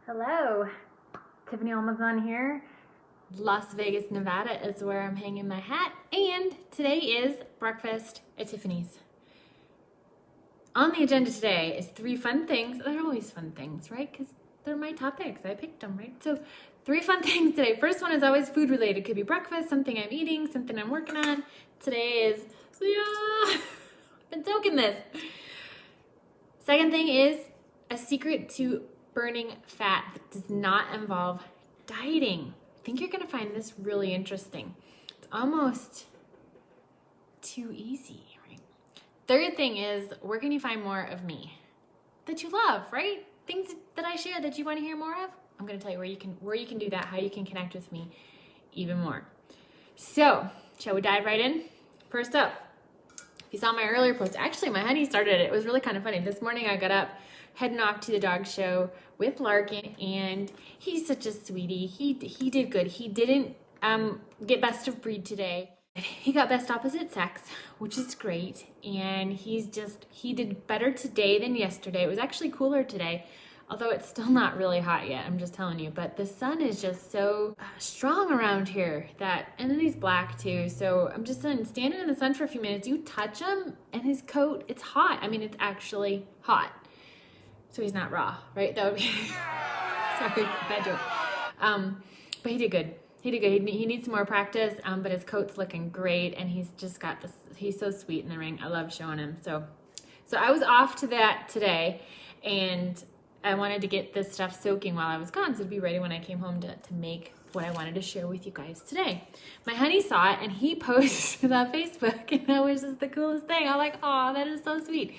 Hello, Tiffany Almazan here. Las Vegas, Nevada is where I'm hanging my hat, and today is breakfast at Tiffany's. On the agenda today is 3 fun things. They're always fun things, right? Because they're my topics. I picked them, right? So 3 fun things today. First one is always food related. Could be breakfast, something I'm eating, something I'm working on. Today is, I've been soaking this. Second thing is a secret to burning fat that does not involve dieting. I think you're gonna find this really interesting. It's almost too easy, right? Third thing is, where can you find more of me that you love, right? Things that I share that you want to hear more of. I'm gonna tell you where you can do that, how you can connect with me even more. So, shall we dive right in? First up, if you saw my earlier post, actually my honey started it. It was really kind of funny. This morning I got up, heading off to the dog show with Larkin, and he's such a sweetie. He did good. He didn't get best of breed today. He got best opposite sex, which is great, and he did better today than yesterday. It was actually cooler today, although it's still not really hot yet, I'm just telling you. But the sun is just so strong around here and then he's black too. So I'm just standing in the sun for a few minutes. You touch him and his coat, it's hot. I mean, it's actually hot. So he's not raw, right? That would be, sorry, bad joke. But he did good. He did good. He needs some more practice, but his coat's looking great, and he's just got this, he's so sweet in the ring. I love showing him. So I was off to that today, and I wanted to get this stuff soaking while I was gone, so to be ready when I came home to make what I wanted to share with you guys today. My honey saw it, and he posted on Facebook, and that was just the coolest thing. I was like, oh, that is so sweet.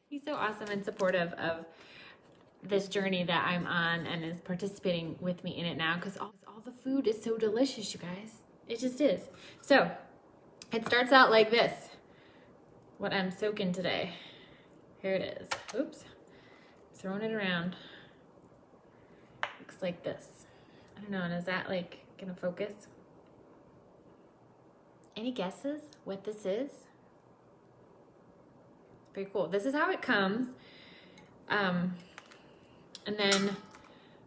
He's so awesome and supportive of this journey that I'm on, and is participating with me in it now, because all the food is so delicious, you guys. It just is. So it starts out like this, what I'm soaking today. Here it is. Oops. Throwing it around. Looks like this. I don't know, and is that like gonna focus? Any guesses what this is? Very cool. This is how it comes. And then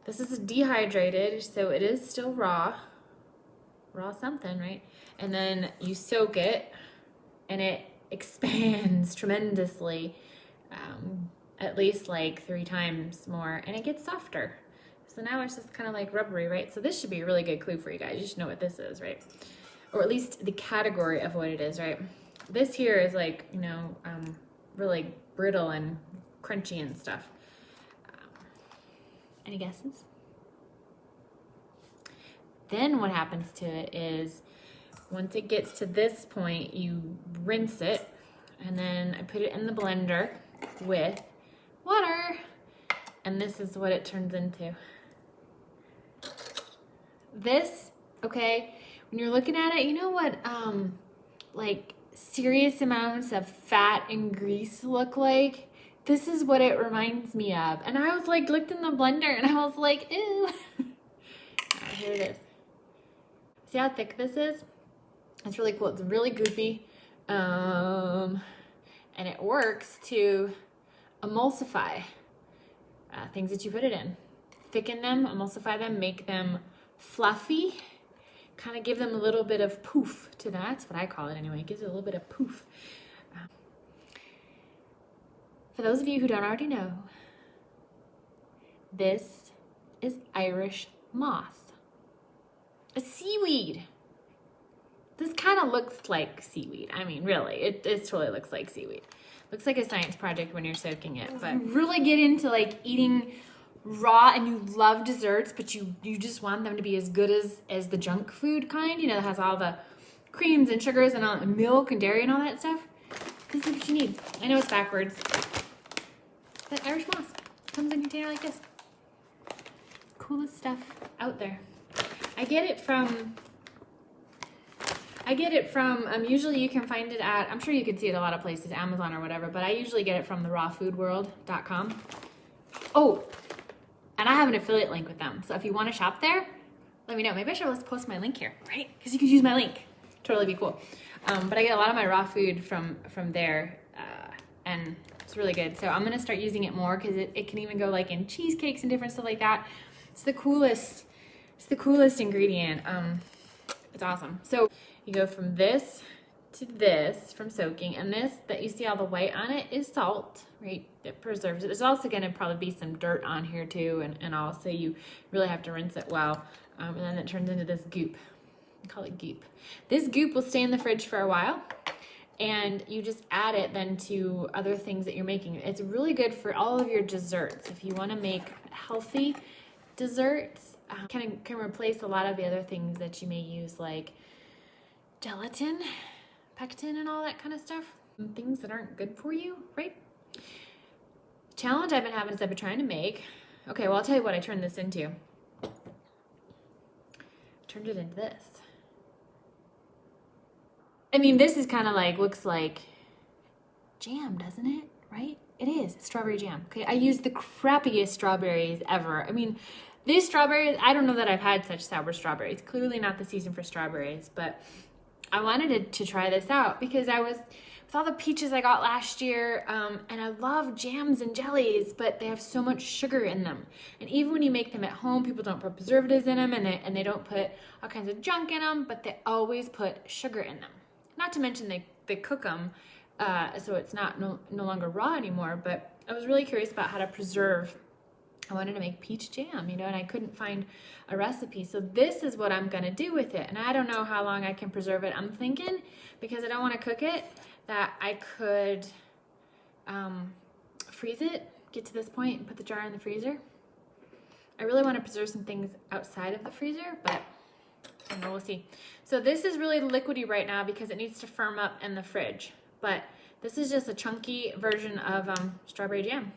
this is dehydrated, so it is still raw something, right? And then you soak it, and it expands tremendously, at least like 3 times more, and it gets softer. So now it's just kind of like rubbery, right? So this should be a really good clue for you guys. You should know what this is, right? Or at least the category of what it is, right? This here is like, really brittle and crunchy and stuff. Any guesses? Then what happens to it is, once it gets to this point, you rinse it, and then I put it in the blender with water, and this is what it turns into. This, okay, when you're looking at it, you know what like serious amounts of fat and grease look like? This is what it reminds me of. And I was like, looked in the blender, and I was like, ew. Here it is. See how thick this is? It's really cool. It's really goopy. And it works to emulsify things that you put it in. Thicken them, emulsify them, make them fluffy, kind of give them a little bit of poof to them. That's what I call it anyway. It gives it a little bit of poof. For those of you who don't already know, this is Irish moss. A seaweed. This kind of looks like seaweed. I mean, really, it totally looks like seaweed. Looks like a science project when you're soaking it. But really get into like eating raw, and you love desserts, but you just want them to be as good as the junk food kind, that has all the creams and sugars and all the milk and dairy and all that stuff. This is what you need. I know it's backwards, but Irish moss comes in a container like this. Coolest stuff out there. I get it from, usually you can find it at, I'm sure you can see it a lot of places, Amazon or whatever, but I usually get it from the rawfoodworld.com. Oh, and I have an affiliate link with them. So if you want to shop there, let me know. Maybe I should post my link here, right? Because you could use my link. Totally be cool. But I get a lot of my raw food from there, and it's really good. So I'm gonna start using it more, because it can even go like in cheesecakes and different stuff like that. It's the coolest ingredient. It's awesome. So you go from this to this from soaking, and this that you see all the white on it is salt, right? It preserves it. There's also going to probably be some dirt on here too, and also you really have to rinse it well. And then it turns into this goop. I call it goop. This goop will stay in the fridge for a while, and you just add it then to other things that you're making. It's really good for all of your desserts. If you want to make healthy desserts, can replace a lot of the other things that you may use, like gelatin, pectin, and all that kind of stuff. And things that aren't good for you, right? Challenge I've been having is I've been trying to make. Okay, well, I'll tell you what I turned this into. Turned it into this. I mean, this is kind of like, looks like jam, doesn't it? Right? It is. It's strawberry jam. Okay, I used the crappiest strawberries ever. I mean, these strawberries, I don't know that I've had such sour strawberries. Clearly not the season for strawberries, but I wanted to try this out because I was, with all the peaches I got last year, and I love jams and jellies, but they have so much sugar in them. And even when you make them at home, people don't put preservatives in them, and they don't put all kinds of junk in them, but they always put sugar in them. Not to mention they cook them, so it's no longer raw anymore, but I was really curious about how to preserve. I wanted to make peach jam, and I couldn't find a recipe. So this is what I'm gonna do with it. And I don't know how long I can preserve it. I'm thinking, because I don't wanna cook it, that I could freeze it, get to this point, and put the jar in the freezer. I really wanna preserve some things outside of the freezer, but I don't know, we'll see. So this is really liquidy right now because it needs to firm up in the fridge. But this is just a chunky version of strawberry jam.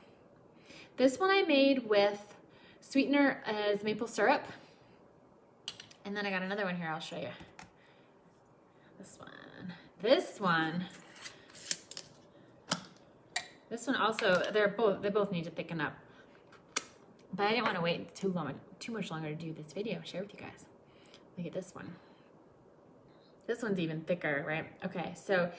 This one I made with sweetener as maple syrup. And then I got another one here, I'll show you. This one also, they both need to thicken up. But I didn't want to wait too much longer to do this video, share with you guys. Look at this one. This one's even thicker, right? Okay, so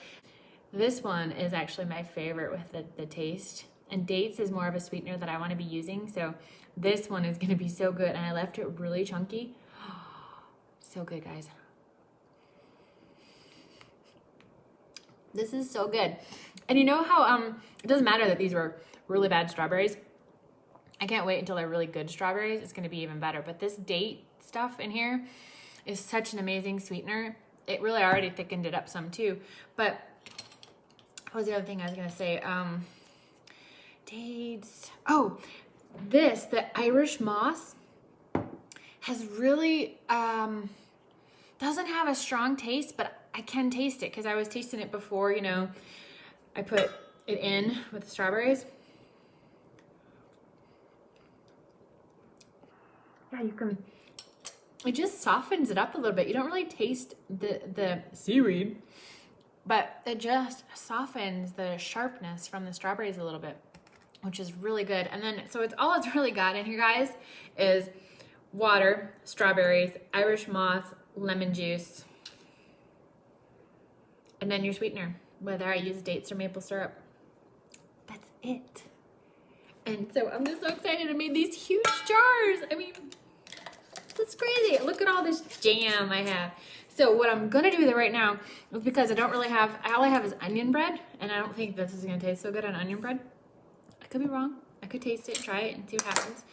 this one is actually my favorite with the taste. And dates is more of a sweetener that I want to be using. So this one is going to be so good. And I left it really chunky. So good, guys. This is so good. And you know how it doesn't matter that these were really bad strawberries. I can't wait until they're really good strawberries. It's going to be even better. But this date stuff in here is such an amazing sweetener. It really already thickened it up some too. But what was the other thing I was going to say? Dates. Oh, the Irish moss has really, doesn't have a strong taste, but I can taste it because I was tasting it before, I put it in with the strawberries. Yeah, it just softens it up a little bit. You don't really taste the seaweed, but it just softens the sharpness from the strawberries a little bit, which is really good. And then, so it's really got in here, guys, is water, strawberries, Irish moss, lemon juice, and then your sweetener, whether I use dates or maple syrup. That's it. And so I'm just so excited. I made these huge jars. I mean, that's crazy. Look at all this jam I have. So what I'm gonna do with it right now is because all I have is onion bread, and I don't think this is gonna taste so good on onion bread. I could be wrong. I could taste it, try it, and see what happens.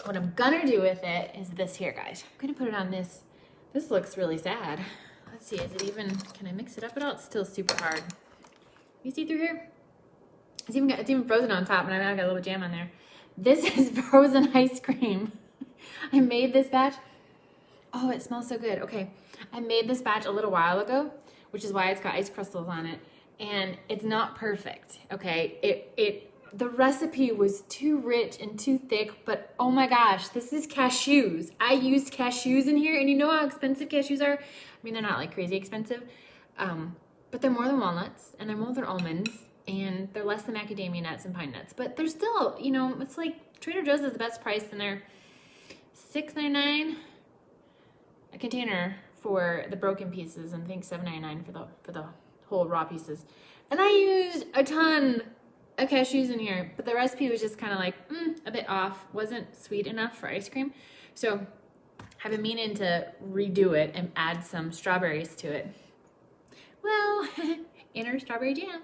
What I'm gonna do with it is this here, guys. I'm gonna put it on this. This looks really sad. Let's see, can I mix it up at all? It's still super hard. You see through here? It's even frozen on top, and I got a little jam on there. This is frozen ice cream. I made this batch. Oh, it smells so good. Okay, I made this batch a little while ago, which is why it's got ice crystals on it, and it's not perfect. Okay, the recipe was too rich and too thick, but oh my gosh, this is cashews. I used cashews in here, and you know how expensive cashews are? I mean, they're not like crazy expensive, but they're more than walnuts, and they're more than almonds, and they're less than macadamia nuts and pine nuts, but they're still, it's like Trader Joe's is the best price, and they're $6.99 a container for the broken pieces, and I think $7.99 for the whole raw pieces. And I used a ton cashews in here, but the recipe was just kind of like a bit off. Wasn't sweet enough for ice cream. So I've been meaning to redo it and add some strawberries to it. Well, inner strawberry jam.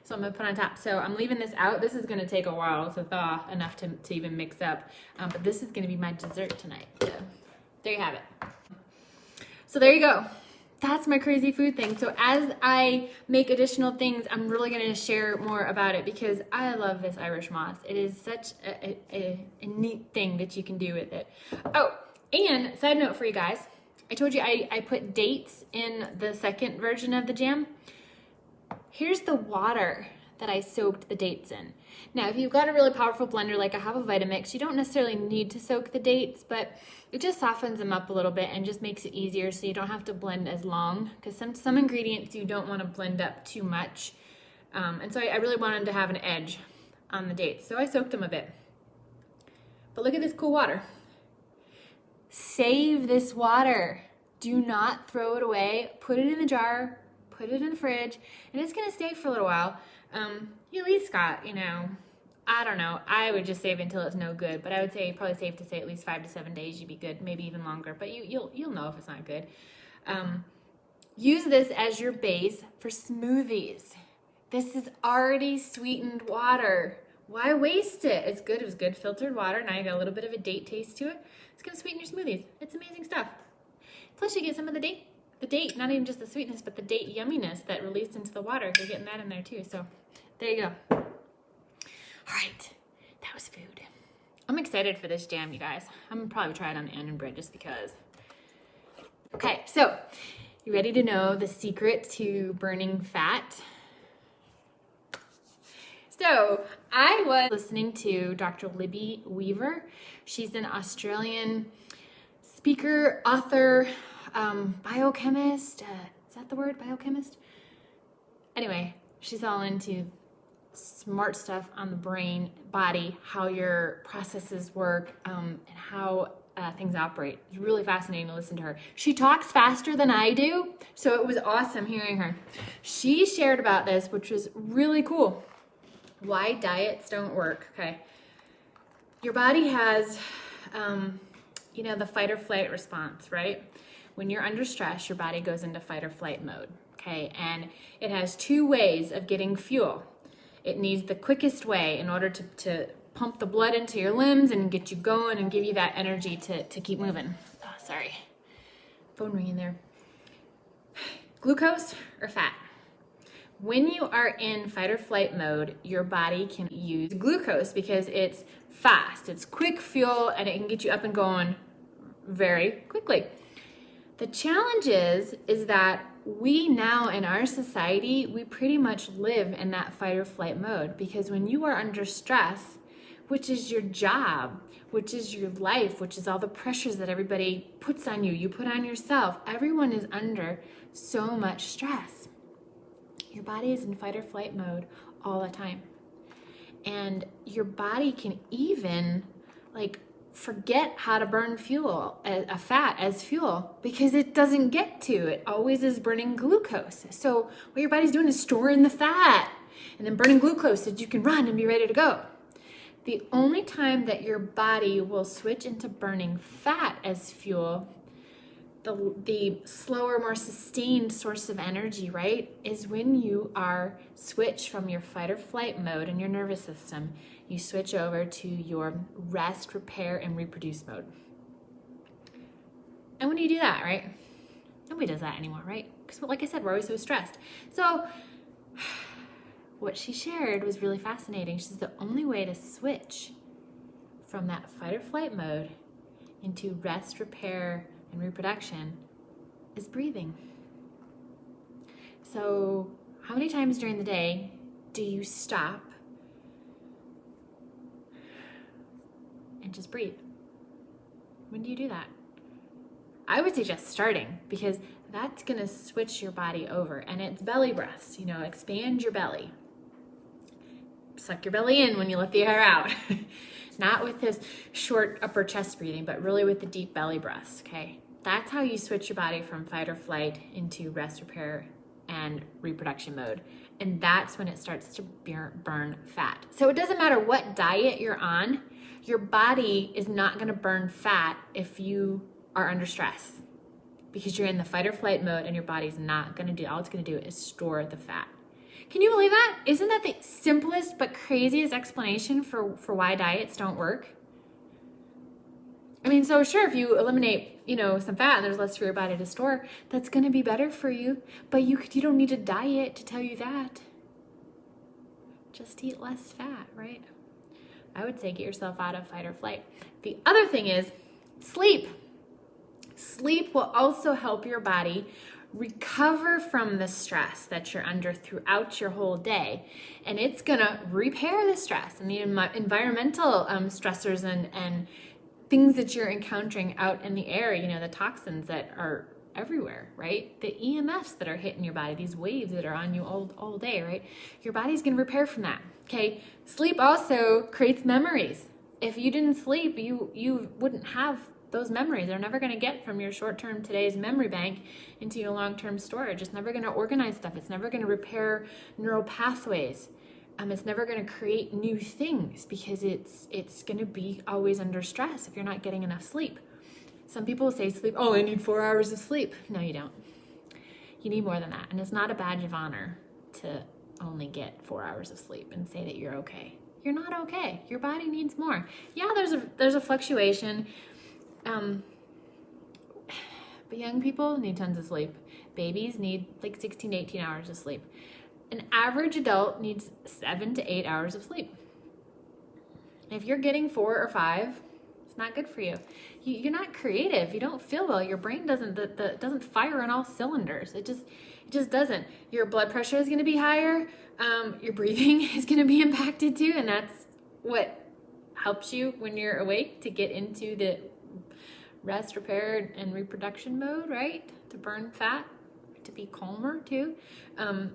So I'm gonna put on top. So I'm leaving this out. This is gonna take a while to thaw enough to even mix up. But this is gonna be my dessert tonight. So there you have it. So there you go. That's my crazy food thing. So as I make additional things, I'm really gonna share more about it because I love this Irish moss. It is such a neat thing that you can do with it. Oh, and side note for you guys, I told you I put dates in the second version of the jam. Here's the water that I soaked the dates in. Now, if you've got a really powerful blender, like I have a Vitamix, you don't necessarily need to soak the dates, but it just softens them up a little bit and just makes it easier so you don't have to blend as long, because some ingredients you don't want to blend up too much. And so I really wanted to have an edge on the dates, so I soaked them a bit. But look at this cool water. Save this water. Do not throw it away. Put it in the jar, put it in the fridge, and it's gonna stay for a little while. You at least got, I don't know, I would just save until it's no good, but I would say probably safe to say at least 5 to 7 days you'd be good, maybe even longer, but you'll know if it's not good. Use this as your base for smoothies. This is already sweetened water. Why waste it? It's good. It was good filtered water. Now you got a little bit of a date taste to it. It's gonna sweeten your smoothies. It's amazing stuff. Plus you get some of the date, not even just the sweetness, but the date yumminess that released into the water. You're getting that in there too. So there you go. All right, that was food. I'm excited for this jam, you guys. I'm gonna probably try it on the onion bread just because. Okay, so you ready to know the secret to burning fat? So I was listening to Dr. Libby Weaver. She's an Australian speaker, author, biochemist. Is that the word, biochemist? Anyway, she's all into smart stuff on the brain, body, how your processes work, and how things operate. It's really fascinating to listen to her. She talks faster than I do, so it was awesome hearing her. She shared about this, which was really cool. Why diets don't work. Okay. Your body has, the fight or flight response, right? When you're under stress, your body goes into fight or flight mode. Okay. And it has two ways of getting fuel. It needs the quickest way in order to pump the blood into your limbs and get you going and give you that energy to keep moving. Oh, sorry. Phone ringing there. Glucose or fat? When you are in fight or flight mode, your body can use glucose because it's fast, it's quick fuel, and it can get you up and going very quickly. The challenge is that we now in our society, we pretty much live in that fight or flight mode, because when you are under stress, which is your job, which is your life, which is all the pressures that everybody puts on you, you put on yourself, everyone is under so much stress. Your body is in fight or flight mode all the time. And your body can even forget how to burn fuel, a fat as fuel, because it doesn't get to. It always is burning glucose. So what your body's doing is storing the fat and then burning glucose so that you can run and be ready to go. The only time that your body will switch into burning fat as fuel, the slower, more sustained source of energy, right, is when you are switched from your fight or flight mode in your nervous system. You switch over to your rest, repair, and reproduce mode. And when do you do that, right? Nobody does that anymore, right? Because like I said, we're always so stressed. So what she shared was really fascinating. She says the only way to switch from that fight or flight mode into rest, repair, and reproduction is breathing. So how many times during the day do you stop and just breathe? When do you do that? I would suggest starting, because that's going to switch your body over. And it's belly breaths, expand your belly. Suck your belly in when you let the air out. Not with this short upper chest breathing, but really with the deep belly breaths, okay? That's how you switch your body from fight or flight into rest, repair, and reproduction mode. And that's when it starts to burn fat. So it doesn't matter what diet you're on, your body is not gonna burn fat if you are under stress, because you're in the fight or flight mode and your body's not gonna do, all it's gonna do is store the fat. Can you believe that? Isn't that the simplest but craziest explanation for why diets don't work? I mean, so sure, if you eliminate, some fat and there's less for your body to store, that's going to be better for you. But you don't need a diet to tell you that. Just eat less fat, right? I would say get yourself out of fight or flight. The other thing is sleep. Sleep will also help your body recover from the stress that you're under throughout your whole day. And it's going to repair the stress and the environmental stressors and things that you're encountering out in the air, the toxins that are everywhere, right? The EMFs that are hitting your body, these waves that are on you all day, right? Your body's going to repair from that, okay? Sleep also creates memories. If you didn't sleep, you wouldn't have those memories. They're never going to get from your short-term today's memory bank into your long-term storage. It's never going to organize stuff. It's never going to repair neural pathways. It's never going to create new things because it's going to be always under stress if you're not getting enough sleep. Some people say sleep, oh, I need 4 hours of sleep. No, you don't. You need more than that. And it's not a badge of honor to only get 4 hours of sleep and say that you're okay. You're not okay. Your body needs more. Yeah, there's a fluctuation. But young people need tons of sleep. Babies need like 16 to 18 hours of sleep. An average adult needs 7 to 8 hours of sleep. If you're getting 4 or 5, it's not good for you. You're not creative. You don't feel well. Your brain doesn't fire on all cylinders. It just doesn't. Your blood pressure is going to be higher. Your breathing is going to be impacted too, and that's what helps you when you're awake to get into the rest, repair, and reproduction mode, right? To burn fat, to be calmer too.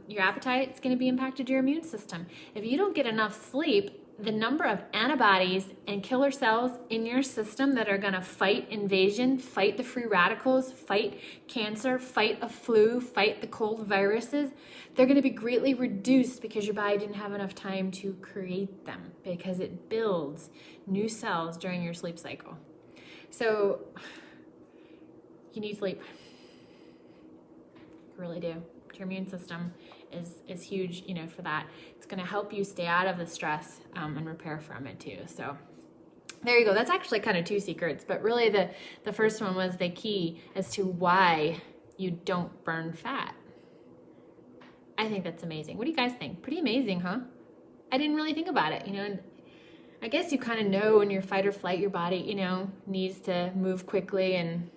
Your appetite is going to be impacted, your immune system. If you don't get enough sleep, the number of antibodies and killer cells in your system that are going to fight invasion, fight the free radicals, fight cancer, fight a flu, fight the cold viruses, they're going to be greatly reduced because your body didn't have enough time to create them, because it builds new cells during your sleep cycle. So you need sleep. You really do. Your immune system is huge, for that. It's going to help you stay out of the stress and repair from it too. So there you go. That's actually kind of 2 secrets, but really the first one was the key as to why you don't burn fat. I think that's amazing. What do you guys think? Pretty amazing, huh? I didn't really think about it, and I guess you kind of know in your fight or flight, your body, needs to move quickly, and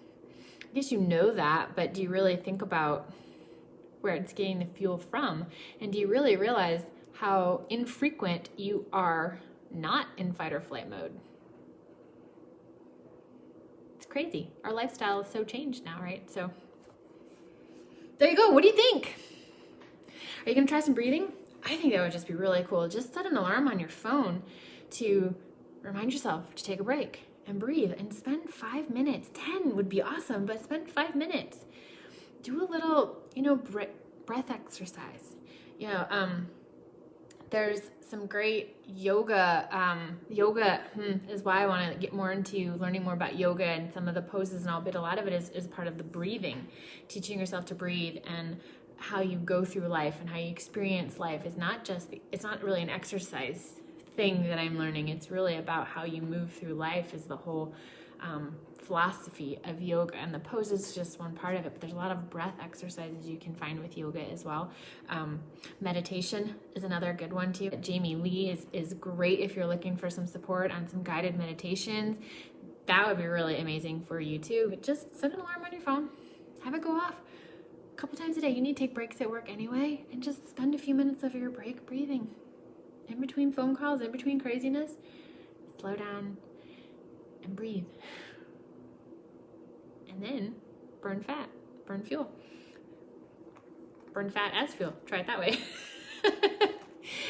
I guess you know that, but do you really think about where it's getting the fuel from? And do you really realize how infrequent you are not in fight or flight mode? It's crazy. Our lifestyle is so changed now, right? So there you go. What do you think? Are you going to try some breathing? I think that would just be really cool. Just set an alarm on your phone to remind yourself to take a break and breathe and spend 5 minutes. 10 would be awesome, but spend 5 minutes. Do a little, breath exercise. There's some great yoga. Yoga is why I want to get more into learning more about yoga and some of the poses and all, but a lot of it is part of the breathing, teaching yourself to breathe, and how you go through life and how you experience life is it's not really an exercise thing that I'm learning. It's really about how you move through life is the whole philosophy of yoga, and the pose is just one part of it, but there's a lot of breath exercises you can find with yoga as well. Meditation is another good one too. Jamie Lee is great if you're looking for some support on some guided meditations. That would be really amazing for you too. But just set an alarm on your phone, have it go off a couple times a day. You need to take breaks at work anyway, and just spend a few minutes of your break breathing. In between phone calls, in between craziness, slow down and breathe. And then burn fat, burn fuel. Burn fat as fuel. Try it that way.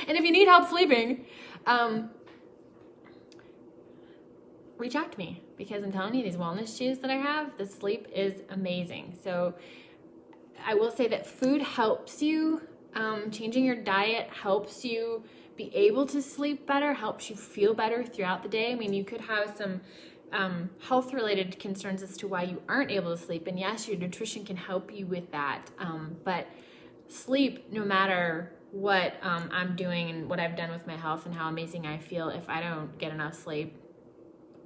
And if you need help sleeping, reach out to me, because I'm telling you, these wellness shoes that I have, the sleep is amazing. So I will say that food helps you Changing your diet helps you be able to sleep better, helps you feel better throughout the day. I mean, you could have some health-related concerns as to why you aren't able to sleep. And yes, your nutrition can help you with that. But sleep, no matter what I'm doing and what I've done with my health and how amazing I feel, if I don't get enough sleep,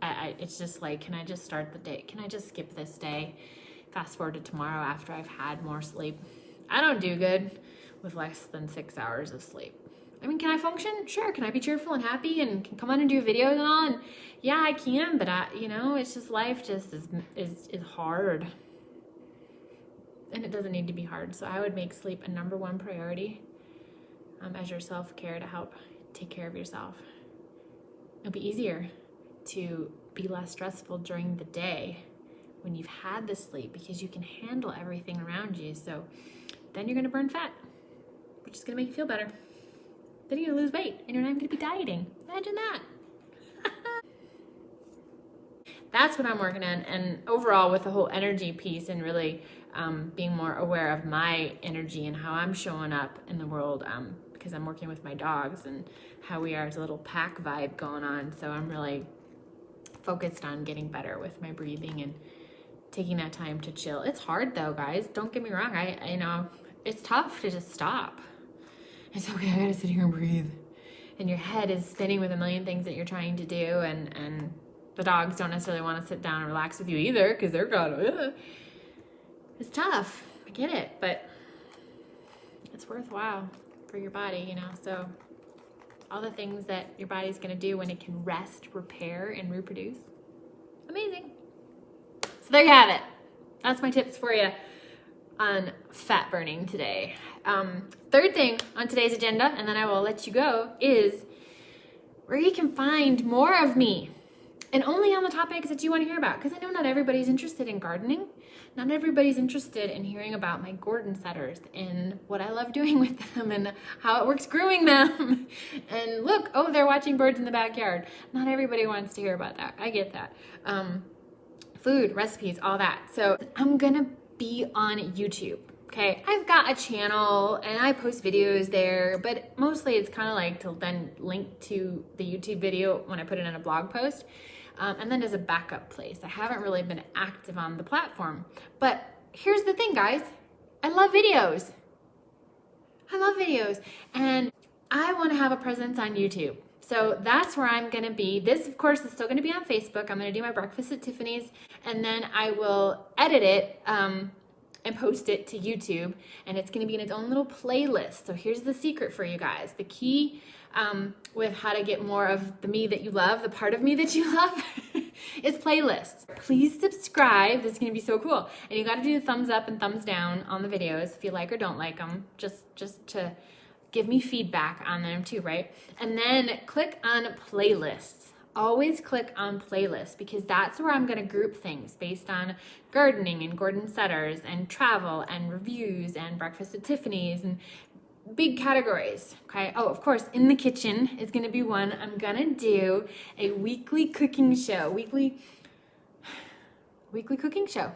it's just like, can I just start the day? Can I just skip this day? Fast forward to tomorrow after I've had more sleep. I don't do good with less than 6 hours of sleep. I mean, can I function? Sure. Can I be cheerful and happy and can come on and do videos and all? And yeah, I can, but it's just life just is hard. And it doesn't need to be hard. So I would make sleep a number one priority as your self-care to help take care of yourself. It'll be easier to be less stressful during the day when you've had the sleep because you can handle everything around you. So then you're going to burn fat, which is going to make you feel better. Then you're going to lose weight and you're not going to be dieting. Imagine that. That's what I'm working on. And overall with the whole energy piece and really being more aware of my energy and how I'm showing up in the world because I'm working with my dogs and how we are as a little pack vibe going on. So I'm really focused on getting better with my breathing and taking that time to chill. It's hard though, guys. Don't get me wrong. I know it's tough to just stop. It's okay, I gotta sit here and breathe. And your head is spinning with a million things that you're trying to do, and the dogs don't necessarily want to sit down and relax with you either because they're gonna. It's tough. I get it, but it's worthwhile for your body, So all the things that your body's gonna do when it can rest, repair, and reproduce. Amazing. So there you have it. That's my tips for you on fat burning today. Third thing on today's agenda, and then I will let you go, is where you can find more of me. And only on the topics that you want to hear about. Because I know not everybody's interested in gardening. Not everybody's interested in hearing about my Gordon setters and what I love doing with them and how it works grooming them. And look, they're watching birds in the backyard. Not everybody wants to hear about that. I get that. Food, recipes, all that. So I'm gonna be on YouTube. Okay, I've got a channel and I post videos there, but mostly it's kind of like to then link to the YouTube video when I put it in a blog post. And then as a backup place. I haven't really been active on the platform. But here's the thing, guys. I love videos. And I want to have a presence on YouTube. So that's where I'm going to be. This, of course, is still going to be on Facebook. I'm going to do my breakfast at Tiffany's. And then I will edit it and post it to YouTube. And it's going to be in its own little playlist. So here's the secret for you guys. The key with how to get more of the me that you love, the part of me that you love, is playlists. Please subscribe. This is going to be so cool. And you got to do the thumbs up and thumbs down on the videos if you like or don't like them, just to give me feedback on them too, right? And then click on playlists. Always click on playlists because that's where I'm going to group things based on gardening and Gordon setters and travel and reviews and breakfast at Tiffany's and big categories, okay? Oh, of course, in the kitchen is going to be one. I'm going to do a weekly cooking show, weekly cooking show.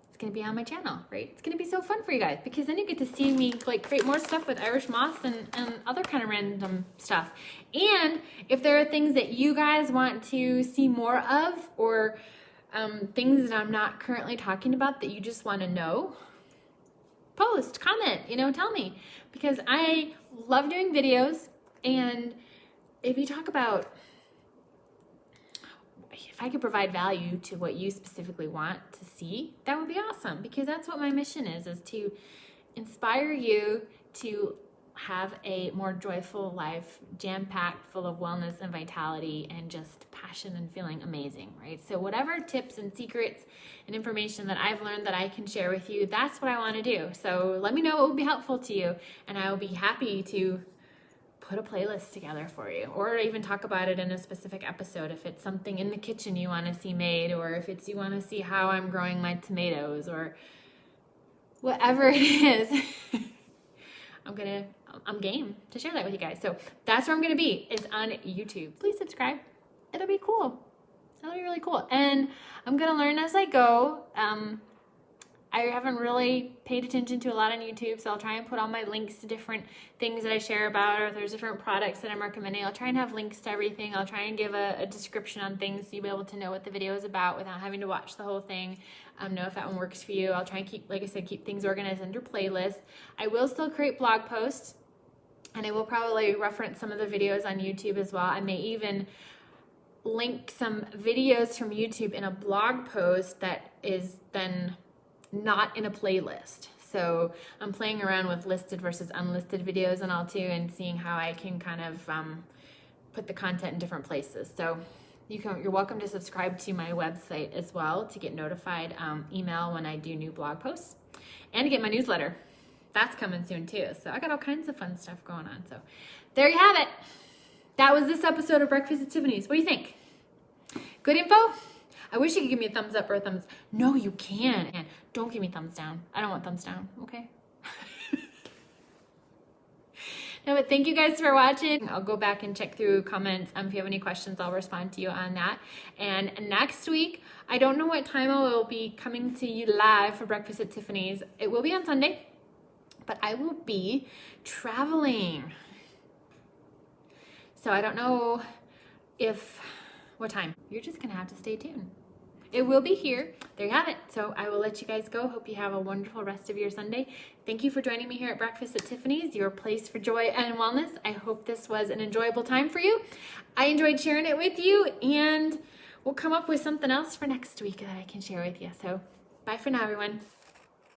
It's going to be on my channel, right? It's going to be so fun for you guys because then you get to see me create more stuff with Irish moss and other kind of random stuff. And if there are things that you guys want to see more of or things that I'm not currently talking about that you just want to know, post, comment, tell me, because I love doing videos. And if you talk about, if I could provide value to what you specifically want to see, that would be awesome, because that's what my mission is to inspire you to have a more joyful life, jam-packed, full of wellness and vitality and just passion and feeling amazing, right? So whatever tips and secrets and information that I've learned that I can share with you, that's what I want to do. So let me know what would be helpful to you, and I will be happy to put a playlist together for you, or even talk about it in a specific episode if it's something in the kitchen you want to see made, or if it's you want to see how I'm growing my tomatoes, or whatever it is. I'm game to share that with you guys. So that's where I'm going to be, is on YouTube. Please subscribe. It'll be cool. It'll be really cool. And I'm going to learn as I go. I haven't really paid attention to a lot on YouTube, so I'll try and put all my links to different things that I share about, or if there's different products that I'm recommending, I'll try and have links to everything. I'll try and give a description on things so you'll be able to know what the video is about without having to watch the whole thing. Know if that one works for you. I'll try and keep, like I said, keep things organized under playlists. I will still create blog posts, and I will probably reference some of the videos on YouTube as well. I may even link some videos from YouTube in a blog post that is then not in a playlist. So I'm playing around with listed versus unlisted videos and all too, and seeing how I can kind of put the content in different places. So you're welcome to subscribe to my website as well to get notified email when I do new blog posts, and to get my newsletter. That's coming soon too. So I got all kinds of fun stuff going on. So there you have it. That was this episode of Breakfast at Tiffany's. What do you think? Good info? I wish you could give me a thumbs up or a thumbs. No, you can. And don't give me thumbs down. I don't want thumbs down. Okay. No, but thank you guys for watching. I'll go back and check through comments. If you have any questions, I'll respond to you on that. And next week, I don't know what time I will be coming to you live for Breakfast at Tiffany's. It will be on Sunday, but I will be traveling. So I don't know what time. You're just gonna have to stay tuned. It will be here. There you have it. So I will let you guys go. Hope you have a wonderful rest of your Sunday. Thank you for joining me here at Breakfast at Tiffany's, your place for joy and wellness. I hope this was an enjoyable time for you. I enjoyed sharing it with you, and we'll come up with something else for next week that I can share with you. So bye for now, everyone.